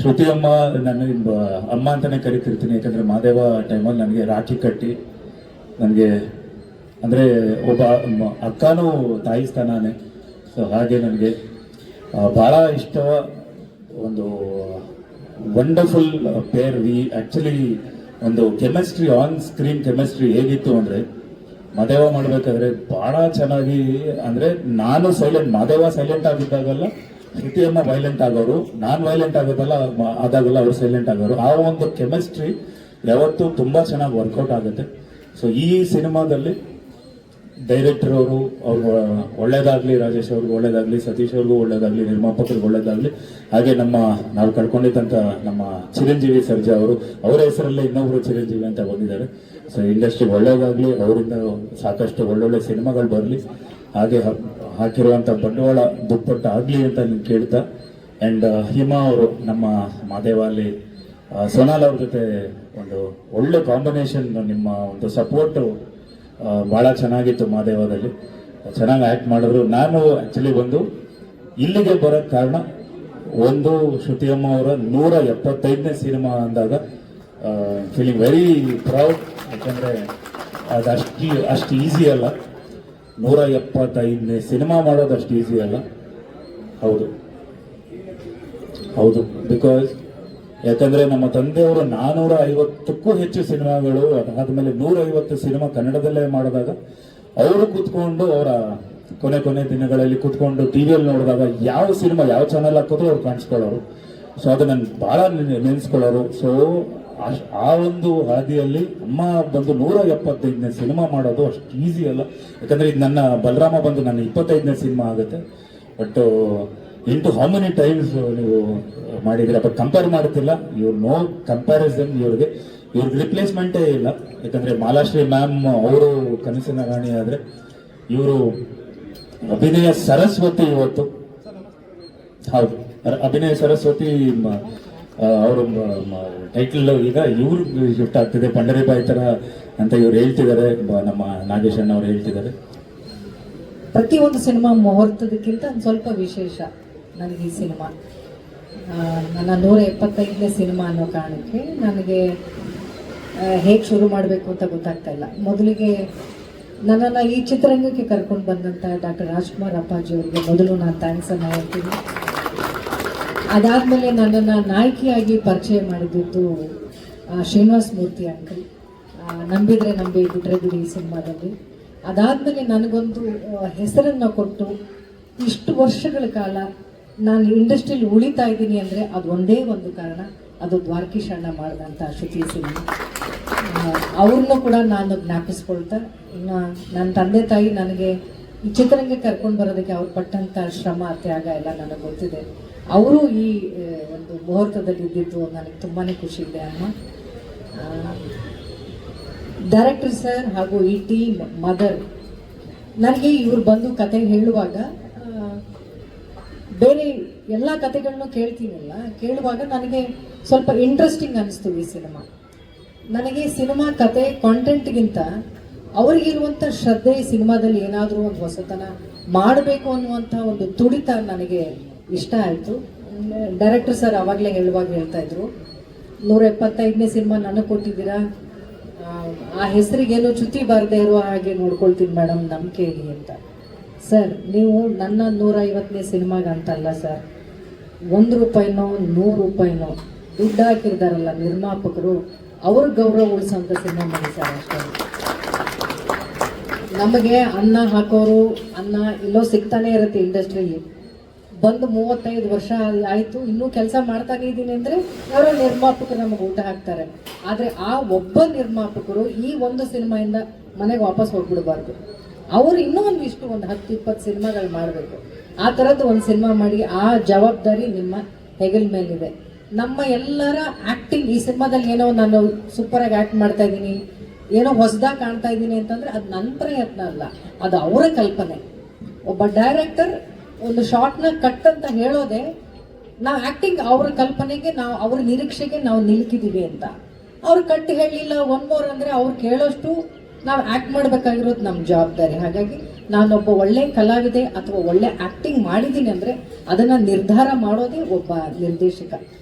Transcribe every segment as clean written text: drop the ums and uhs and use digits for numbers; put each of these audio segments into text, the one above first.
ಶ್ರುತಿ ಅಮ್ಮ ನನ್ನ ಅಮ್ಮ ಅಂತಲೇ ಕರಿತಿರ್ತೀನಿ. ಯಾಕಂದರೆ ಮಾದೇವ ಟೈಮಲ್ಲಿ ನನಗೆ ರಾಖಿ ಕಟ್ಟಿ ನನಗೆ ಅಂದರೆ ಒಬ್ಬ ಅಕ್ಕನೂ ತಾಯಿ ಸ್ಥಾನನೇ. ಸೊ ಹಾಗೆ ನನಗೆ ಭಾಳ ಇಷ್ಟ. ಒಂದು ವಂಡರ್ಫುಲ್ ಪೇರ್. ವಿ ಆ್ಯಕ್ಚುಲಿ ಒಂದು ಕೆಮಿಸ್ಟ್ರಿ, ಆನ್ ಸ್ಕ್ರೀನ್ ಕೆಮಿಸ್ಟ್ರಿ ಹೇಗಿತ್ತು ಅಂದರೆ, ಮಾದೇವ ಮಾಡಬೇಕಾದ್ರೆ ಭಾಳ ಚೆನ್ನಾಗಿ, ಅಂದರೆ ನಾನು ಸೈಲೆಂಟ್, ಮಾದೇವ ಸೈಲೆಂಟ್ ಆಗಿದ್ದಾಗಲ್ಲ ಶ್ರುತಿ ಅಮ್ಮ ವೈಲೆಂಟ್ ಆಗೋರು, ನಾನು ವೈಲೆಂಟ್ ಆದಾಗಲ್ಲ ಅವ್ರು ಸೈಲೆಂಟ್ ಆಗೋರು. ಆ ಒಂದು ಕೆಮಿಸ್ಟ್ರಿ ಯಾವತ್ತೂ ತುಂಬ ಚೆನ್ನಾಗಿ ವರ್ಕೌಟ್ ಆಗುತ್ತೆ. ಸೊ ಈ ಸಿನಿಮಾದಲ್ಲಿ ಡೈರೆಕ್ಟರ್ ಅವರು ಒಳ್ಳೇದಾಗಲಿ, ರಾಜೇಶ್ ಅವ್ರಿಗೂ ಒಳ್ಳೇದಾಗಲಿ, ಸತೀಶ್ ಅವ್ರಿಗೂ ಒಳ್ಳೇದಾಗಲಿ, ನಿರ್ಮಾಪಕರಿಗೆ ಒಳ್ಳೇದಾಗಲಿ. ಹಾಗೆ ನಾವು ಕಳ್ಕೊಂಡಿದ್ದಂಥ ನಮ್ಮ ಚಿರಂಜೀವಿ ಸರ್ಜಾ ಅವರು, ಅವರ ಹೆಸರಲ್ಲೇ ಇನ್ನೊಬ್ರು ಚಿರಂಜೀವಿ ಅಂತ ಬಂದಿದ್ದಾರೆ. ಸೊ ಇಂಡಸ್ಟ್ರಿಗೆ ಒಳ್ಳೇದಾಗಲಿ, ಅವರಿಂದ ಸಾಕಷ್ಟು ಒಳ್ಳೊಳ್ಳೆ ಸಿನಿಮಾಗಳು ಬರಲಿ, ಹಾಗೆ ಹಾಕಿರುವಂಥ ಬಂಡವಾಳ ದುಪ್ಪಟ್ಟು ಆಗಲಿ ಅಂತ ನೀವು ಕೇಳ್ತಾ. ಆ್ಯಂಡ್ ಹಿಮಾ ಅವರು ನಮ್ಮ ಮಾದೇವಲ್ಲಿ ಸೋನಾಲ್ ಅವ್ರ ಜೊತೆ ಒಂದು ಒಳ್ಳೆ ಕಾಂಬಿನೇಷನ್, ನಿಮ್ಮ ಒಂದು ಸಪೋರ್ಟು ಭಾಳ ಚೆನ್ನಾಗಿತ್ತು. ಮಾದೇವದಲ್ಲಿ ಚೆನ್ನಾಗಿ ಆ್ಯಕ್ಟ್ ಮಾಡಿದ್ರು. ನಾನು ಆ್ಯಕ್ಚುಲಿ ಇಲ್ಲಿಗೆ ಬರೋಕ್ಕೆ ಕಾರಣ, ಒಂದು ಶ್ರುತಿ ಅಮ್ಮ ಅವರ 175ನೇ ಸಿನಿಮಾ ಅಂದಾಗ ಫೀಲಿಂಗ್ ವೆರಿ ಪ್ರೌಡ್. ಯಾಕಂದರೆ ಅದು ಅಷ್ಟು ಈಸಿ ಅಲ್ಲ. 175ನೇ ಸಿನಿಮಾ ಮಾಡೋದು ಅಷ್ಟು ಈಸಿ ಅಲ್ಲ. ಹೌದು ಬಿಕಾಸ್ ಯಾಕಂದರೆ ನಮ್ಮ ತಂದೆಯವರು 450ಕ್ಕೂ ಹೆಚ್ಚು ಸಿನಿಮಾಗಳು, ಅದಾದಮೇಲೆ 150 ಸಿನಿಮಾ ಕನ್ನಡದಲ್ಲೇ ಮಾಡಿದಾಗ ಅವರು ಕೂತ್ಕೊಂಡು, ಅವರ ಕೊನೆ ದಿನಗಳಲ್ಲಿ ಕೂತ್ಕೊಂಡು ಟಿವಿಯಲ್ಲಿ ನೋಡಿದಾಗ ಯಾವ ಸಿನಿಮಾ ಯಾವ ಚಾನಲ್ ಹಾಕಿದ್ರು ಅವ್ರು ಕಾಣಿಸ್ಕೊಳ್ಳೋರು. ಸೊ ಅದು ನಾನು ಭಾಳ ನೆನೆಸ್ಕೊಳ್ಳೋರು. ಸೊ ಆ ಒಂದು ಹಾದಿಯಲ್ಲಿ ಅಮ್ಮ 175ನೇ ಸಿನಿಮಾ ಮಾಡೋದು ಅಷ್ಟು ಈಸಿ ಅಲ್ಲ. ಯಾಕಂದರೆ ಇದು ನನ್ನ ಬಲರಾಮ ನನ್ನ 25ನೇ ಸಿನಿಮಾ ಆಗುತ್ತೆ. But into how many times ನೀವು ಮಾಡಿದ್ದೀರ, ಬಟ್ ಕಂಪೇರ್ ಮಾಡ್ತಿಲ್ಲ. No comparison. ಇವ್ರಿಗೆ ರಿಪ್ಲೇಸ್ಮೆಂಟೇ ಇಲ್ಲ. ಯಾಕಂದರೆ ಮಾಲಾಶ್ರೀ ಮ್ಯಾಮ್ ಅವರು ಕನಸಿನ ರಾಣಿ ಆದರೆ, ಇವರು ಅಭಿನಯ ಸರಸ್ವತಿ. ಇವತ್ತು ಹೌದು, ಅಭಿನಯ ಸರಸ್ವತಿ ಅವರು ಟೈಟಲ್ ಈಗ ಇವ್ರಿಗೆ ಶಿಫ್ಟ್ ಆಗ್ತಿದೆ, ಪಂಡರಿಬಾಯಿ ಥರ ಅಂತ ಇವ್ರು ಹೇಳ್ತಿದ್ದಾರೆ. ನಮ್ಮ ನಾಗೇಶ್ ಅಣ್ಣ ಅವ್ರು ಹೇಳ್ತಿದ್ದಾರೆ. ಪ್ರತಿಯೊಂದು ಸಿನಿಮಾ ಮುಹೂರ್ತದಕ್ಕಿಂತ ಒಂದು ಸ್ವಲ್ಪ ವಿಶೇಷ ನನಗೆ ಈ ಸಿನಿಮಾ. ನನ್ನ 175ನೇ ಸಿನಿಮಾ ಅನ್ನೋ ಕಾರಣಕ್ಕೆ ನನಗೆ ಹೇಗೆ ಶುರು ಮಾಡಬೇಕು ಅಂತ ಗೊತ್ತಾಗ್ತಾ ಇಲ್ಲ. ಮೊದಲಿಗೆ ನನ್ನನ್ನು ಈ ಚಿತ್ರರಂಗಕ್ಕೆ ಕರ್ಕೊಂಡು ಬಂದಂಥ ಡಾಕ್ಟರ್ ರಾಜ್ಕುಮಾರ್ ಅಪ್ಪಾಜಿ ಅವರಿಗೆ ಮೊದಲು ನಾನು ಥ್ಯಾಂಕ್ಸನ್ನು ಹೇಳ್ತೀನಿ. ಅದಾದಮೇಲೆ ನನ್ನನ್ನು ನಾಯಕಿಯಾಗಿ ಪರಿಚಯ ಮಾಡಿದ್ದು ಶ್ರೀನಿವಾಸ್ ಮೂರ್ತಿ ಅಂಕಲ್, ನಂಬಿದರೆ ನಂಬಿ ಬಿಟ್ಟರೆ ಬಿಡಿ ಈ ಸಿನಿಮಾದಲ್ಲಿ. ಅದಾದಮೇಲೆ ನನಗೊಂದು ಹೆಸರನ್ನು ಕೊಟ್ಟು ಇಷ್ಟು ವರ್ಷಗಳ ಕಾಲ ನಾನು ಇಂಡಸ್ಟ್ರಿಯಲ್ಲಿ ಉಳಿತಾ ಇದ್ದೀನಿ ಅಂದರೆ ಅದು ಒಂದೇ ಒಂದು ಕಾರಣ, ಅದು ದ್ವಾರಕೀಶ್ ಅಣ್ಣ ಮಾಡಿದಂಥ ಶ್ರುತಿ ಸಿನಿಮಾ. ಅವ್ರನ್ನೂ ಕೂಡ ನಾನು ಜ್ಞಾಪಿಸ್ಕೊಳ್ತಾ, ಇನ್ನು ನನ್ನ ತಂದೆ ತಾಯಿ ನನಗೆ ಈ ಚಿತ್ರರಂಗಕ್ಕೆ ಕರ್ಕೊಂಡು ಬರೋದಕ್ಕೆ ಅವ್ರು ಪಟ್ಟಂಥ ಶ್ರಮ ತ್ಯಾಗ ಎಲ್ಲ ನನಗೆ ಗೊತ್ತಿದೆ. ಅವರು ಈ ಒಂದು ಮುಹೂರ್ತದಲ್ಲಿ ಇದ್ದಿದ್ದು ನನಗೆ ತುಂಬಾ ಖುಷಿ ಇದೆ ಅಮ್ಮ. ಡೈರೆಕ್ಟರ್ ಸರ್ ಹಾಗೂ ಈ ಟೀಮ್, ಮದರ್, ನನಗೆ ಇವ್ರು ಬಂದು ಕತೆ ಹೇಳುವಾಗ ಬೇರೆ ಎಲ್ಲ ಕತೆಗಳನ್ನೂ ಕೇಳುವಾಗ ನನಗೆ ಸ್ವಲ್ಪ ಇಂಟ್ರೆಸ್ಟಿಂಗ್ ಅನಿಸ್ತು ಈ ಸಿನಿಮಾ. ನನಗೆ ಸಿನಿಮಾ ಕತೆ ಕಾಂಟೆಂಟ್ಗಿಂತ ಅವರಿಗಿರುವಂಥ ಶ್ರದ್ಧೆ, ಸಿನಿಮಾದಲ್ಲಿ ಏನಾದರೂ ಒಂದು ಹೊಸತನ ಮಾಡಬೇಕು ಅನ್ನುವಂಥ ಒಂದು ತುಡಿತ ನನಗೆ ಇಷ್ಟ ಆಯಿತು. ಡೈರೆಕ್ಟರ್ ಸರ್ ಆವಾಗಲೇ ಹೇಳ್ತಾ ಇದ್ರು, 175ನೇ ಸಿನಿಮಾ ನನಗೆ ಕೊಟ್ಟಿದ್ದೀರಾ, ಆ ಹೆಸರಿಗೇನು ಚ್ಯುತಿ ಬರದೇ ಇರೋ ಹಾಗೆ ನೋಡ್ಕೊಳ್ತೀನಿ ಮೇಡಮ್, ನಂಬಿಕೆ ಇಡಿ ಅಂತ. ಸರ್, ನೀವು ನನ್ನ 150ನೇ ಸಿನಿಮಾಗೆ ಅಂತಲ್ಲ ಸರ್, 1 ರೂಪಾಯಿನೋ 100 ರೂಪಾಯಿನೋ ದುಡ್ಡು ಹಾಕಿರ್ತಾರಲ್ಲ ನಿರ್ಮಾಪಕರು, ಅವ್ರ ಗೌರವ ಉಳಿಸೋಂಥ ಸಿನಿಮಾ ಮಾಡಿ ಸರ್. ಅಷ್ಟೇ. ನಮಗೆ ಅನ್ನ ಹಾಕೋರು ಅನ್ನ ಇಲ್ಲೋ ಸಿಗ್ತಾನೆ ಇರುತ್ತೆ ಇಂಡಸ್ಟ್ರಿಯಲ್ಲಿ. ಬಂದು 35 ವರ್ಷ ಆಯಿತು, ಇನ್ನೂ ಕೆಲಸ ಮಾಡ್ತಾನೆ ಇದ್ದೀನಿ ಅಂದರೆ ಅವರ ನಿರ್ಮಾಪಕರು ನಮಗೆ ಊಟ ಹಾಕ್ತಾರೆ. ಆದರೆ ಆ ಒಬ್ಬ ನಿರ್ಮಾಪಕರು ಈ ಒಂದು ಸಿನಿಮಾಯಿಂದ ಮನೆಗೆ ವಾಪಸ್ ಹೋಗ್ಬಿಡಬಾರ್ದು. ಅವರು ಇನ್ನೂ ಒಂದು 10-20 ಸಿನಿಮಾಗಳು ಮಾಡಬೇಕು. ಆ ಥರದ್ದು ಒಂದು ಸಿನಿಮಾ ಮಾಡಿ ಆ ಜವಾಬ್ದಾರಿ ನಿಮ್ಮ ಹೆಗಲ ಮೇಲಿದೆ. ನಮ್ಮ ಎಲ್ಲರ ಆ್ಯಕ್ಟಿಂಗ್ ಈ ಸಿನಿಮಾದಲ್ಲಿ ಏನೋ ನಾನು ಸೂಪರಾಗಿ ಆ್ಯಕ್ಟ್ ಮಾಡ್ತಾ ಇದ್ದೀನಿ, ಏನೋ ಹೊಸದಾಗಿ ಕಾಣ್ತಾ ಇದ್ದೀನಿ ಅಂತಂದರೆ ಅದು ನನ್ನ ಪ್ರಯತ್ನ ಅಲ್ಲ, ಅದು ಅವರ ಕಲ್ಪನೆ. ಒಬ್ಬ ಡೈರೆಕ್ಟರ್ ಒಂದು ಶಾರ್ಟ್ನ ಕಟ್ ಅಂತ ಹೇಳೋದೆ ನಾವು ಆ್ಯಕ್ಟಿಂಗ್ ಅವ್ರ ಕಲ್ಪನೆಗೆ, ನಾವು ಅವ್ರ ನಿರೀಕ್ಷೆಗೆ ನಾವು ನಿಲ್ಕಿದ್ದೀವಿ ಅಂತ. ಅವ್ರು ಕಟ್ ಹೇಳಲಿಲ್ಲ, ಒನ್ ಮೋರ್ ಅಂದರೆ ಅವ್ರು ಕೇಳೋಷ್ಟು ನಾವು ಆ್ಯಕ್ಟ್ ಮಾಡಬೇಕಾಗಿರೋದು ನಮ್ಮ ಜವಾಬ್ದಾರಿ. ಹಾಗಾಗಿ ನಾನೊಬ್ಬ ಒಳ್ಳೆ ಕಲಾವಿದೆ ಅಥವಾ ಒಳ್ಳೆ ಆ್ಯಕ್ಟಿಂಗ್ ಮಾಡಿದ್ದೀನಿ ಅಂದರೆ ಅದನ್ನು ನಿರ್ಧಾರ ಮಾಡೋದೇ ಒಬ್ಬ ನಿರ್ದೇಶಕ.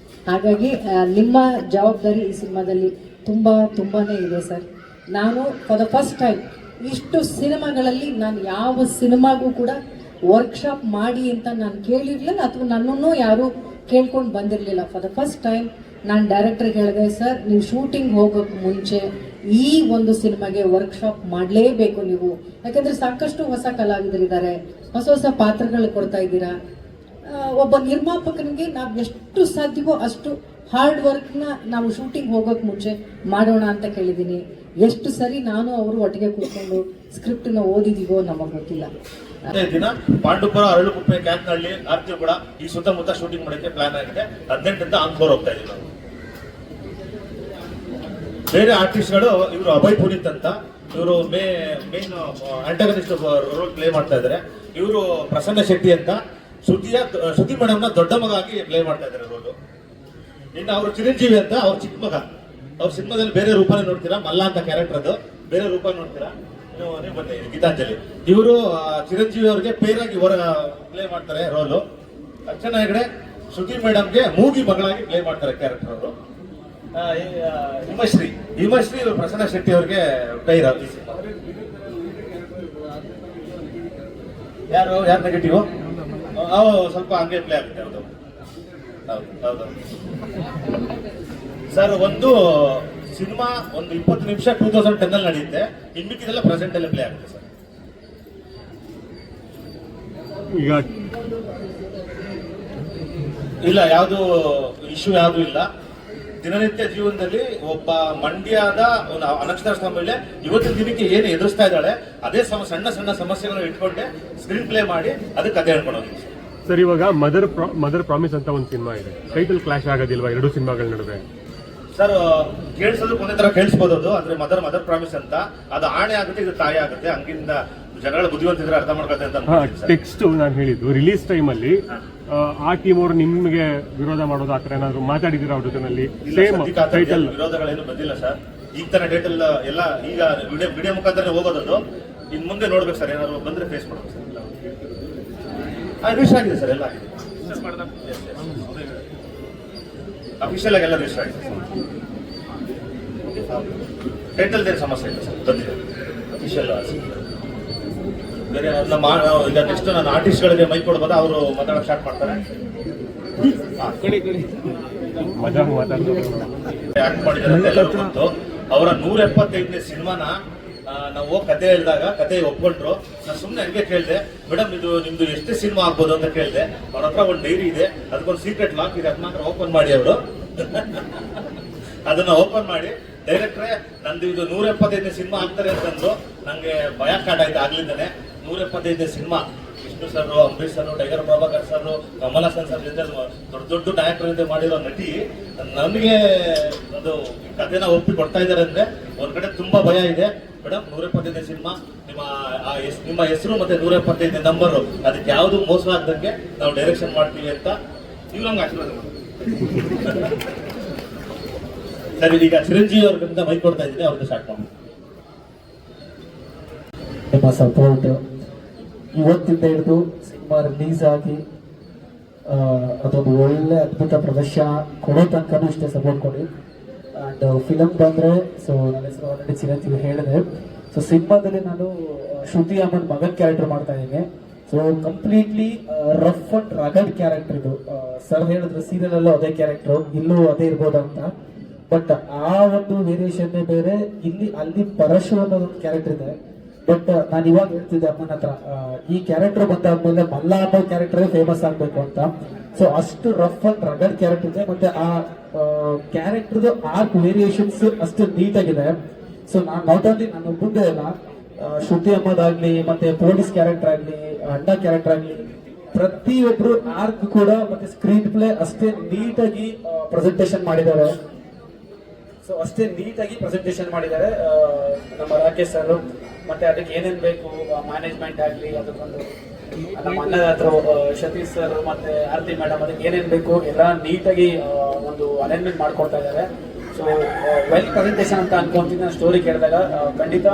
ಹಾಗಾಗಿ ನಿಮ್ಮ ಜವಾಬ್ದಾರಿ ಈ ಸಿನಿಮಾದಲ್ಲಿ ತುಂಬಾನೇ ಇದೆ ಸರ್. ನಾನು ಫಾರ್ ದ ಫಸ್ಟ್ ಟೈಮ್ ಇಷ್ಟು ಸಿನಿಮಾಗಳಲ್ಲಿ ನಾನು ಯಾವ ಸಿನಿಮಾಗೂ ಕೂಡ ವರ್ಕ್ಶಾಪ್ ಮಾಡಿ ಅಂತ ನಾನು ಕೇಳಿರಲಿಲ್ಲ, ಅಥವಾ ನನ್ನನ್ನು ಯಾರು ಕೇಳ್ಕೊಂಡು ಬಂದಿರಲಿಲ್ಲ. ಫಾರ್ ದ ಫಸ್ಟ್ ಟೈಮ್ ನಾನು ಡೈರೆಕ್ಟರ್ಗೆ ಹೇಳಿದೆ, ಸರ್ ನೀವು ಶೂಟಿಂಗ್ ಹೋಗೋಕ್ಕೆ ಮುಂಚೆ ಈ ಒಂದು ಸಿನಿಮಾಗೆ ವರ್ಕ್ಶಾಪ್ ಮಾಡಲೇಬೇಕು ನೀವು, ಯಾಕಂದರೆ ಸಾಕಷ್ಟು ಹೊಸ ಕಲಾವಿದರಿದ್ದಾರೆ, ಹೊಸ ಪಾತ್ರಗಳು ಕೊಡ್ತಾ ಇದ್ದೀರಾ. ಒಬ್ಬ ನಿರ್ಮಾಪಕನಿಗೆ ನಾವು ಎಷ್ಟು ಸಾಧ್ಯವೋ ಅಷ್ಟು ಹಾರ್ಡ್ ವರ್ಕ್ನ ನಾವು ಶೂಟಿಂಗ್ ಹೋಗೋಕ್ಕೆ ಮುಂಚೆ ಮಾಡೋಣ ಅಂತ ಕೇಳಿದ್ದೀನಿ. ಎಷ್ಟು ಸರಿ ನಾನು ಅವರು ಒಟ್ಟಿಗೆ ಕೂತ್ಕೊಂಡು ಸ್ಕ್ರಿಪ್ಟನ್ನ ಓದಿದೀವೋ ನಮಗೆ ಗೊತ್ತಿಲ್ಲ. ದಿನ ಪಾಂಡುಪುರ, ಅರಳುಕುಪ್ಪೆ, ಕ್ಯಾತ್ನಹಳ್ಳಿ, ಆರ್ತಿ ಕೂಡ ಈ ಸುತ್ತಮುತ್ತ ಶೂಟಿಂಗ್ ಮಾಡೋಕ್ಕೆ ಪ್ಲಾನ್ ಆಗಿದೆ. 18ರಿಂದ ಆನ್ಫ್ಲೋರ್ ಹೋಗ್ತಾ ಇದೀವಿ ನಾವು. ಬೇರೆ ಆರ್ಟಿಸ್ಟ್ಗಳು ಇವರು ಅಭಯ್ ಪುನೀತ್ ಅಂತ, ಇವರು ಮೇನ್ ಆಂಟಾಗನಿಸ್ಟ್ ರೋಲ್ ಪ್ಲೇ ಮಾಡ್ತಾ ಇದ್ದಾರೆ. ಇವರು ಪ್ರಸನ್ನ ಶೆಟ್ಟಿ ಅಂತ ಶ್ರುತಿ ಮೇಡಮ್ನ ದೊಡ್ಡ ಮಗ ಆಗಿ ಪ್ಲೇ ಮಾಡ್ತಾ ಇದ್ದಾರೆ ರೋಲು. ಇನ್ನು ಅವರು ಚಿರಂಜೀವಿ ಅಂತ ಅವ್ರ ಚಿಕ್ಕ ಮಗ. ಅವ್ರ ಸಿನಿಮಾದಲ್ಲಿ ಬೇರೆ ರೂಪನೇ ನೋಡ್ತೀರಾ, ಮಲ್ಲ ಅಂತ ಕ್ಯಾರೆಕ್ಟರ್ ಅದು, ಬೇರೆ ರೂಪ ನೋಡ್ತೀರಾ ನೀವು ಬನ್ನಿ. ಗೀತಾಂಜಲಿ ಇವರು ಚಿರಂಜೀವಿ ಅವ್ರಿಗೆ ಪೇರಾಗಿ ಪ್ಲೇ ಮಾಡ್ತಾರೆ ರೋಲು. ಅರ್ಚನಾ ಹೆಗಡೆ ಶ್ರುತಿ ಮೇಡಮ್ಗೆ ಮೂಗಿ ಮಗಳಾಗಿ ಪ್ಲೇ ಮಾಡ್ತಾರೆ ಕ್ಯಾರೆಕ್ಟರ್ ಅವರು. ಹಿಮಶ್ರೀ ಪ್ರಸನ್ನ ಶೆಟ್ಟಿ ಅವ್ರಿಗೆ ಪೈರ. ಯಾರು ನೆಗೆಟಿವ್ ಸ್ವಲ್ಪ ಹಂಗೆ ಪ್ಲೇ ಆಗುತ್ತೆ. ಹೌದು ಸರ್. ಒಂದು ಸಿನಿಮಾ ಒಂದು 20 ನಿಮಿಷ 2010 ಅಲ್ಲಿ ನಡೆಯುತ್ತೆ, ಇನ್ಮಿಕ್ಕಿದೆಲ್ಲ ಪ್ರೆಸೆಂಟ್ ಅಲ್ಲೇ ಪ್ಲೇ ಆಗುತ್ತೆ ಸರ್. ಈಗ ಇಲ್ಲ, ಯಾವುದು ಇಶ್ಯೂ ಯಾವುದು ಇಲ್ಲ. ದಿನನಿತ್ಯ ಜೀವನದಲ್ಲಿ ಒಬ್ಬ ಮಂಡ್ಯದ ಒಂದು ಅನಕ್ಷರಸ್ಥ ಮಹಿಳೆ ಇವತ್ತಿನ ದಿನಕ್ಕೆ ಏನು ಎದುರಿಸ್ತಾ ಇದ್ದಾಳೆ, ಅದೇ ಸಣ್ಣ ಸಮಸ್ಯೆಗಳನ್ನ ಇಟ್ಕೊಂಡೆ ಸ್ಕ್ರೀನ್ ಪ್ಲೇ ಮಾಡಿ ಅದಕ್ಕೆ ಕಥೆ ಹೇಳ್ಕೊಂಡು ಹೋಗಿ ಸರ್. ಇವಾಗ ಮದರ್ ಪ್ರಾಮಿಸ್ ಅಂತ ಒಂದು ಸಿನಿಮಾ ಇದೆ, ಟೈಟಲ್ ಕ್ಲಾಶ್ ಆಗೋದಿಲ್ವಾ ಎರಡು ಸಿನಿಮಾಗಳ ನಡುವೆ? ಸರ್ ಕೇಳಿಸೋದು ಒಂದೇ ತರ ಕೇಳಿಸ್ಬೋದು ಅದು. ಅಂದ್ರೆ ಮದರ್ ಪ್ರಾಮಿಸ್ ಅಂತ ಅದು ಆಣೆ ಆಗುತ್ತೆ, ಇದು ತಾಯಿ ಆಗುತ್ತೆ. ಹಂಗಿಂದ ಜನಗಳ ಬುದ್ಧಿವಂತಿದ್ರೆ ಅರ್ಥ ಮಾಡ್ಕೊಳ್ತಾರೆ ಅಂತ. ಟೆಕ್ಸ್ಟ್ ನಾನು ಹೇಳಿದ್ದು ರಿಲೀಸ್ ಟೈಮ್ ಅಲ್ಲಿ ಆ ಟೀಮ್ ಅವರು ನಿಮ್ಗೆ ವಿರೋಧ ಮಾಡೋದು ಆತರ ಏನಾದ್ರು ಮಾತಾಡಿದಿರ ಅವ್ರ ಜೊತೆನಲ್ಲಿ? ಸೇಮ್ ಟೈಟಲ್ ವಿರೋಧಗಳೇನು ಬಂದಿಲ್ಲ ಸರ್. ಈಗ ತರ ಟೈಟಲ್ ಎಲ್ಲ ಈಗ ವಿಡಿಯೋ ಮುಖಾಂತರ ಹೋಗೋದದು. ಇನ್ ಮುಂದೆ ನೋಡ್ಬೇಕು ಸರ್, ಏನಾದ್ರು ಬಂದ್ರೆ ಫೇಸ್ ಮಾಡ್ಬೇಕು ಸರ್. ರಿಜಿಸ್ಟರ್ ಆಗಿದೆ ಸರ್, ಎಲ್ಲ ಆಗಿದೆ. ಅಫಿಷಿಯಲ್ ಆಗಿ ಎಲ್ಲ ರಿಜಿಸ್ಟರ್ ಆಗಿದೆ. ಟೈಟಲ್ ಏನು ಸಮಸ್ಯೆ ಇಲ್ಲ ಸರ್, ಬಂದಿದೆ ಅಫಿಷಿಯಲ್. ಬೇರೆ ನಮ್ಮ ಈಗ ನೆಕ್ಸ್ಟ್ ನಾನು ಆರ್ಟಿಸ್ಟ್ಗಳಿಗೆ ಮೈಕ್ ಕೊಡ್ಬೋದಾ, ಅವರು ಮಾತಾಡೋಕೆ ಸ್ಟಾರ್ಟ್ ಮಾಡ್ತಾರೆ. ಆಕ್ಟ್ ಮಾಡಿದ್ದಾರೆ ಎಲ್ಲರಿಗೂ ಗೊತ್ತು. ಅವರ 175ನೇ ಸಿನಿಮಾನ ನಾವು ಕತೆ ಹೇಳಿದಾಗ ಕತೆ ಒಪ್ಕೊಂಡ್ರು. ನಾನು ಸುಮ್ಮನೆ ಹಂಗೆ ಕೇಳಿದೆ, ಮೇಡಮ್ ಇದು ನಿಮ್ದು ಎಷ್ಟೇ ಸಿನಿಮಾ ಆಗ್ಬೋದು ಅಂತ ಕೇಳಿದೆ. ಅವ್ರ ಹತ್ರ ಒಂದು ಡೈರಿ ಇದೆ, ಅದಕ್ಕೊಂದು ಸೀಕ್ರೆಟ್ ಲಾಕ್ ಇದೆ, ಅದನ್ನ ಓಪನ್ ಮಾಡಿ ಅವರು ಅದನ್ನ ಓಪನ್ ಮಾಡಿ ಡೈರೆಕ್ಟ್ರೆ ನಂದು ಇದು 175ನೇ ಸಿನಿಮಾ ಆಗ್ತಾರೆ ಅಂತಂದ್ರು. ನಂಗೆ ಭಯ ಸ್ಟಾರ್ಟ್ ಆಯ್ತು ಆಗ್ಲಿಂದಾನೆ. 175ನೇ cinema Vishnu sir, Ambareesh sir, tiger Prabhakar sir, Kamal Haasan sir ಜೊತೆ ದೊಡ್ಡ ನಾಯಕರ ಜೊತೆ ಮಾಡಿರೋ ನಟಿ ನನಗೆ ಅದು ಕಥೆನ ಒಪ್ಪಿ ಕೊಡ್ತಾ ಇದ್ದಾರೆ ಅಂದ್ರೆ ಒಂದ್ ಕಡೆ ತುಂಬಾ ಭಯ ಇದೆ. ಮೇಡಮ್ 175ನೇ ಸಿನಿಮಾ, ನಿಮ್ಮ ಹೆಸರು ಮತ್ತೆ 175ನೇ ನಂಬರ್ ಅದಕ್ಕೆ ಯಾವ್ದು ಮೋಸ ಆಗ್ದಂಗೆ ನಾವು ಡೈರೆಕ್ಷನ್ ಮಾಡ್ತೀವಿ ಅಂತ ನೀವು ನಮ್ಗೆ ಆಶೀರ್ವಾದ ಮಾಡಿ. ಸರಿ, ಈಗ ಚಿರಂಜೀವಿ ಅವ್ರಿಂದ ಮೈಕ್ ಕೊಡ್ತಾ ಇದ್ದೀನಿ, ಅವ್ರದ್ದು ಸ್ಟಾರ್ಟ್ ಮಾಡಿ. ನಿಮ್ಮ ಸಪೋರ್ಟ್ ಇವತ್ತಿಂದ ಹಿಡಿದು ಸಿನಿಮಾ ರಿಲೀಸ್ ಆಗಿ ಅದೊಂದು ಒಳ್ಳೆ ಅದ್ಭುತ ಪ್ರದರ್ಶನ ಕೊಡೋ ತನಕನೂ ಇಷ್ಟೇ ಸಪೋರ್ಟ್ ಕೊಡಿ. ಆ್ಯಂಡ್ ಫಿಲಮ್ ಬಂದರೆ, ಸೊ ನನ್ನ ಹೆಸರು ಆಲ್ರೆಡಿ ಚಿರಂಜೀವಿ ಹೇಳಿದೆ. ಸೊ ಸಿನಿಮಾದಲ್ಲಿ ನಾನು ಶ್ರುತಿ ಅಮ್ಮನ್ ಮಗನ್ ಕ್ಯಾರೆಕ್ಟರ್ ಮಾಡ್ತಾ ಇದ್ದೀನಿ. So completely rough and rugged character ಇದು. ಸರ್ ಹೇಳಿದ್ರು ಸೀರಿಯಲ್ ಅಲ್ಲೂ ಅದೇ ಕ್ಯಾರೆಕ್ಟರ್, ಇಲ್ಲೂ ಅದೇ ಇರ್ಬೋದು ಅಂತ. ಬಟ್ ಆ ಒಂದು ವೇರಿಯೇಷನ್ನೇ ಬೇರೆ. ಅಲ್ಲಿ ಪರಶು ಅನ್ನೋದೊಂದು ಕ್ಯಾರೆಕ್ಟರ್ ಇದೆ. ಬಟ್ ನಾನು ಇವಾಗ ಹೇಳ್ತಿದ್ದೆ ಅಮ್ಮನ ಹತ್ರ, ಈ ಕ್ಯಾರೆಕ್ಟರ್ ಬಂದಾದ್ಮೇಲೆ ಮಲ್ಲ ಅನ್ನೋ ಕ್ಯಾರೆಕ್ಟರ್ ಫೇಮಸ್ ಆಗ್ಬೇಕು ಅಂತ. ಸೊ ಅಷ್ಟು ರಫ್ ಅಂಡ್ ರಗಡ್ ಕ್ಯಾರೆಕ್ಟರ್ ಇದೆ. ಮತ್ತೆ ಆ ಕ್ಯಾರೆಕ್ಟರ್ದು ಆರ್ಕ್ ವೇರಿಯೇಷನ್ಸ್ ಅಷ್ಟು ನೀಟಾಗಿದೆ. ಸೊ ನಾನು ನಾಟ್ ಓನ್ಲಿ ನನ್ನ ಒಬ್ಬಂದೇ ಅಲ್ಲ, ಶ್ರುತಿ ಅಮ್ಮದಾಗ್ಲಿ ಮತ್ತೆ ಪೊಲೀಸ್ ಕ್ಯಾರೆಕ್ಟರ್ ಆಗ್ಲಿ, ಅಣ್ಣ ಕ್ಯಾರೆಕ್ಟರ್ ಆಗ್ಲಿ, ಪ್ರತಿಯೊಬ್ರು ಆರ್ಕ್ ಕೂಡ ಮತ್ತೆ ಸ್ಕ್ರೀನ್ ಪ್ಲೇ ಅಷ್ಟೇ ನೀಟಾಗಿ ಪ್ರೆಸೆಂಟೇಷನ್ ಮಾಡಿದ್ದಾರೆ. ಸೊ ಅಷ್ಟೇ ನೀಟಾಗಿ ಪ್ರೆಸೆಂಟೇಷನ್ ಮಾಡಿದ್ದಾರೆ ನಮ್ಮ ರಾಕೇಶ್ ಸರ್. ಮತ್ತೆ ಅದಕ್ಕೆ ಏನೇನು ಬೇಕು ಮ್ಯಾನೇಜ್ಮೆಂಟ್ ಆಗಲಿ, ಅದಕ್ಕೊಂದು ನಮ್ಮ ಅಣ್ಣದ ಹತ್ರ ಸತೀಶ್ ಸರ್ ಮತ್ತೆ ಆರತಿ ಮೇಡಮ್, ಅದಕ್ಕೆ ಏನೇನು ಬೇಕು ಎಲ್ಲ ನೀಟಾಗಿ ಒಂದು ಅರೇಂಜ್ಮೆಂಟ್ ಮಾಡ್ಕೊಡ್ತಾ ಇದ್ದಾರೆ. ಸೊ ವೆಲ್ ಪ್ರೆಸೆಂಟೇಷನ್ ಅಂತ ಅನ್ಕೊಂತೀನಿ. ನಾನು ಸ್ಟೋರಿ ಕೇಳಿದಾಗ ಖಂಡಿತ